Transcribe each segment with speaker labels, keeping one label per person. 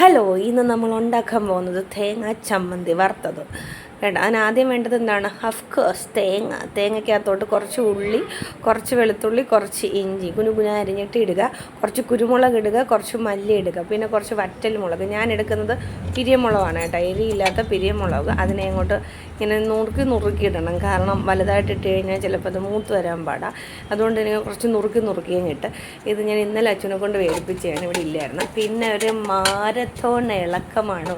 Speaker 1: Hello, ഇന്ന് നമ്മൾ ഉണ്ടാക്കാൻ പോകുന്നത് തേങ്ങ ചമ്മന്തി വറുത്തത് കേട്ടോ. അതിനാദ്യം വേണ്ടത് എന്താണ്? കോഴ്സ് തേങ്ങയ്ക്കകത്തോട്ട് കുറച്ച് ഉള്ളി, കുറച്ച് വെളുത്തുള്ളി, കുറച്ച് ഇഞ്ചി കുനുകുന അരിഞ്ഞിട്ട് ഇടുക, കുറച്ച് കുരുമുളക് ഇടുക, കുറച്ച് മല്ലി ഇടുക, പിന്നെ കുറച്ച് വറ്റൽ മുളക്. ഞാൻ എടുക്കുന്നത് പിരിയമുളകാണ് കേട്ടോ, എരിയില്ലാത്ത പിരിയമുളക്. അതിനെ അങ്ങോട്ട് ഇങ്ങനെ നുറുക്കി ഇടണം, കാരണം വലുതായിട്ട് ഇട്ട് കഴിഞ്ഞാൽ ചിലപ്പോൾ അത് മൂത്ത് വരാൻ പാടാം. അതുകൊണ്ട് തന്നെ കുറച്ച് നുറുക്കിയും ഇട്ട് ഇത് ഞാൻ ഇന്നലെ അച്ഛനെ കൊണ്ട് വേടിപ്പിച്ചാണ്, ഇവിടെ ഇല്ലായിരുന്നു. പിന്നെ ഒരു മാരത്തോൺ ഇളക്കമാണ്.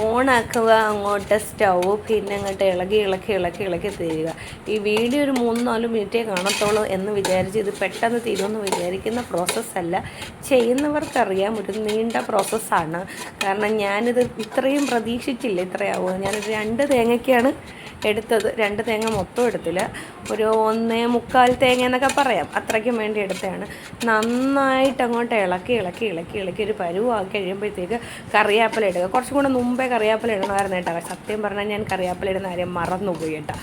Speaker 1: ഓണാക്കുക അങ്ങോട്ട് സ്റ്റൗ, പിന്നെ അങ്ങോട്ട് ഇളക്കി തരിക. ഈ വീഡിയോ ഒരു 3-4 മിനിറ്റേ കാണത്തുള്ളൂ എന്ന് വിചാരിച്ച് ഇത് പെട്ടെന്ന് തീരുമെന്ന് വിചാരിക്കുന്ന പ്രോസസ്സല്ല. ചെയ്യുന്നവർക്കറിയാം ഒരു നീണ്ട പ്രോസസ്സാണ്. കാരണം ഞാനിത് ഇത്രയും പ്രതീക്ഷിച്ചില്ല ഇത്രയാവുക. ഞാനൊരു 2 തേങ്ങയ്ക്കാണ് എടുത്തത്. 2 തേങ്ങ മൊത്തം എടുത്തില്ല, ഒരു 1.25 തേങ്ങ എന്നൊക്കെ പറയാം, അത്രയ്ക്കും വേണ്ടി എടുത്തതാണ്. നന്നായിട്ട് അങ്ങോട്ട് ഇളക്കി ഒരു പരുവാക്കി കഴിയുമ്പോഴത്തേക്ക് കറിവേപ്പില ഇടുക. കുറച്ചും കൂടെ മുമ്പേ കറിവേപ്പില ഇടണമായിരുന്നു കേട്ടോ. സത്യം പറഞ്ഞാൽ ഞാൻ കറിവേപ്പില ഇടുന്ന കാര്യം മറന്നുപോയി കേട്ടോ,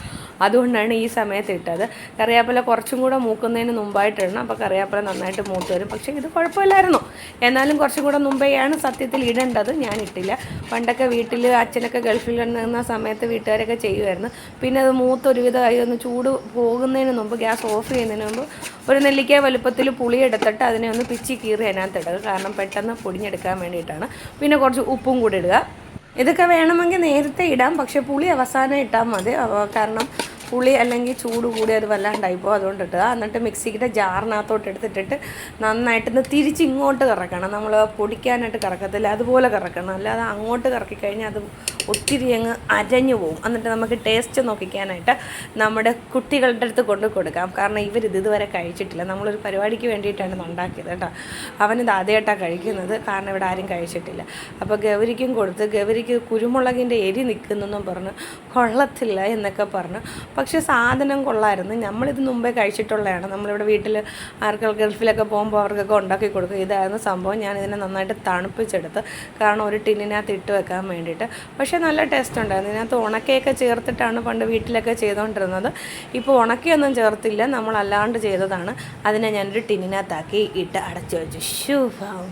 Speaker 1: അതുകൊണ്ടാണ് ഈ സമയത്ത് ഇട്ടത്. കറിവേപ്പില കുറച്ചും കൂടെ മൂക്കുന്നതിന് മുമ്പായിട്ട് ഇടണം, അപ്പോൾ കറിവേപ്പില നന്നായിട്ട് മൂത്ത് വരും. പക്ഷേ ഇത് കുഴപ്പമില്ലായിരുന്നു, എന്നാലും കുറച്ചും കൂടെ മുമ്പെയാണ് സത്യത്തിൽ ഇടേണ്ടത്. ഞാൻ ഇട്ടില്ല. പണ്ടൊക്കെ വീട്ടിൽ അച്ഛനൊക്കെ ഗൾഫിൽ നിന്ന സമയത്ത് വീട്ടുകാരൊക്കെ ചെയ്യുമായിരുന്നു. പിന്നെ അത് മൂത്തൊരുവിധമായി ഒന്ന് ചൂട് പോകുന്നതിന് മുമ്പ്, ഗ്യാസ് ഓഫ് ചെയ്യുന്നതിന് മുമ്പ് ഒരു നെല്ലിക്ക വലുപ്പത്തിൽ പുളി എടുത്തിട്ട് അതിനെ ഒന്ന് പിച്ചി കീറി അതിനകത്ത് ഇടുക, കാരണം പെട്ടെന്ന് പൊടിഞ്ഞെടുക്കാൻ വേണ്ടിയിട്ടാണ്. പിന്നെ കുറച്ച് ഉപ്പും കൂടി ഇടുക. ഇതൊക്കെ വേണമെങ്കിൽ നേരത്തെ ഇടാം, പക്ഷേ പുളി അവസാനം ഇട്ടാൽ മതി, കാരണം പുളി അല്ലെങ്കിൽ ചൂട് കൂടി അത് വല്ലാണ്ടായിപ്പോൾ അതുകൊണ്ട് ഇട്ടുക. എന്നിട്ട് മിക്സിയുടെ ജാറിനകത്തോട്ട് എടുത്തിട്ടിട്ട് നന്നായിട്ടൊന്ന് തിരിച്ചിങ്ങോട്ട് കറക്കണം. നമ്മൾ പൊടിക്കാനായിട്ട് കറക്കത്തില്ല, അതുപോലെ കറക്കണം. അല്ലാതെ അങ്ങോട്ട് കറക്കിക്കഴിഞ്ഞാൽ അത് ഒത്തിരി അങ്ങ് അരഞ്ഞു പോകും. എന്നിട്ട് നമുക്ക് ടേസ്റ്റ് നോക്കിക്കാനായിട്ട് നമ്മുടെ കുട്ടികളുടെ അടുത്ത് കൊണ്ട് കൊടുക്കാം, കാരണം ഇവരിത് ഇതുവരെ കഴിച്ചിട്ടില്ല. നമ്മളൊരു പരിപാടിക്ക് വേണ്ടിയിട്ടാണ് ഇത് ഉണ്ടാക്കിയത് കേട്ടോ. അവനിത് ആദ്യമായിട്ടാണ് കഴിക്കുന്നത്, കാരണം ഇവിടെ ആരും കഴിച്ചിട്ടില്ല. അപ്പോൾ ഗൗരിക്കും കൊടുത്ത്, ഗൗരിക്ക് കുരുമുളകിൻ്റെ എരി നിൽക്കുന്നെന്നും പറഞ്ഞ് കൊള്ളത്തില്ല എന്നൊക്കെ പറഞ്ഞ്. പക്ഷേ സാധനം കൊള്ളായിരുന്നു. നമ്മളിത് മുമ്പേ കഴിച്ചിട്ടുള്ളതാണ്. നമ്മളിവിടെ വീട്ടിൽ ആർക്കും ഗൾഫിലൊക്കെ പോകുമ്പോൾ അവർക്കൊക്കെ ഉണ്ടാക്കി കൊടുക്കും. ഇതായിരുന്നു സംഭവം. ഞാനിതിനെ നന്നായിട്ട് തണുപ്പിച്ചെടുത്ത്, കാരണം ഒരു ടിന്നിനകത്ത് ഇട്ട് വെക്കാൻ വേണ്ടിയിട്ട്. പക്ഷേ നല്ല ടേസ്റ്റ് ഉണ്ടായിരുന്നു. ഇതിനകത്ത് ഉണക്കയൊക്കെ ചേർത്തിട്ടാണ് പണ്ട് വീട്ടിലൊക്കെ ചെയ്തുകൊണ്ടിരുന്നത്. ഇപ്പോൾ ഉണക്കയൊന്നും ചേർത്തില്ല, നമ്മളല്ലാണ്ട് ചെയ്തതാണ്. അതിനെ ഞാനൊരു ടിന്നിനകത്താക്കി ഇട്ട് അടച്ചു വെച്ചു. ശുഭം.